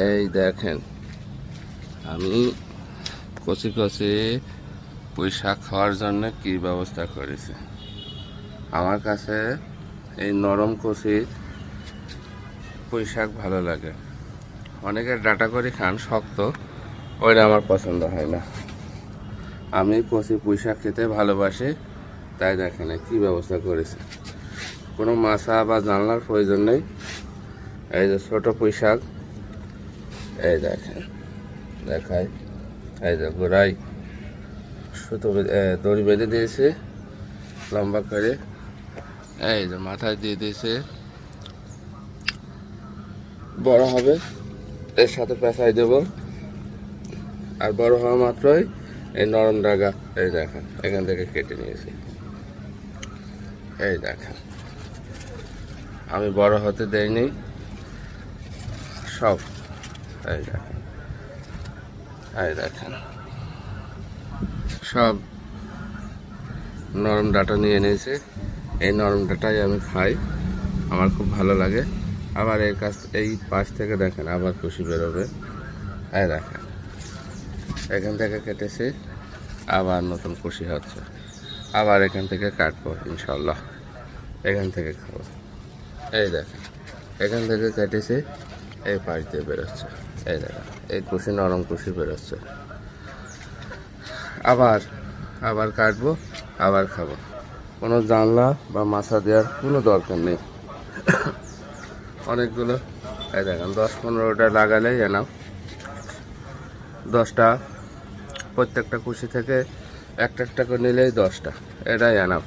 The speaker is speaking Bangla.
এই দেখেন আমি কচি কচি পুঁই শাক খাওয়ার জন্য কি ব্যবস্থা করেছি। আমার কাছে এই নরম কচি পুঁই শাক ভালো লাগে। অনেকে ডাটা করে খান শক্ত, ওইটা আমার পছন্দ হয় না। আমি কচি পুঁই শাক খেতে ভালোবাসি, তাই দেখেন কি ব্যবস্থা করেছি। কোনো মাছা বা জানলার প্রয়োজন নেই। এই যে ছোট পুঁই শাক, এই দেখেন দেখায়, এই যে গোড়ায় সুতো দড়ি বেঁধে দিয়েছে লম্বা করে, এই যে মাথায় দিয়ে দিয়েছে। বড় হবে এর সাথে পেঁচাই দেব, আর বড় হওয়া মাত্রই এই নরম ডাগা এই দেখেন এখান থেকে কেটে নিয়েছি। এই দেখেন আমি বড় হতে দেইনি সব। এই দেখেন, এই দেখেন সব নরম ডাটা নিয়ে নিয়েছে। এই নরম ডাটাই আমি খাই, আমার খুব ভালো লাগে। আবার এই পাশ থেকে দেখেন আবার কুশি বেরোবে। এই দেখেন এখান থেকে কেটেছি, আবার নতুন কুশি হচ্ছে। আবার এখান থেকে কাটবো ইনশাল্লাহ, এখান থেকে খাবো। এই দেখেন এখান থেকে কেটেছি, এই পাশ দিয়ে বেরোচ্ছে। এই দেখেন এই কুশি নরম কুশি বেরোচ্ছে। আবার কাটবো, আবার খাবো। কোনো জানলা বা মাছা দেওয়ার কোনো দরকার নেই। অনেকগুলো এই দেখেন 10-15টা লাগালেই এনাফ। 10টা প্রত্যেকটা কুশি থেকে একটা একটা করে নিলেই 10টা, এটাই এনাফ।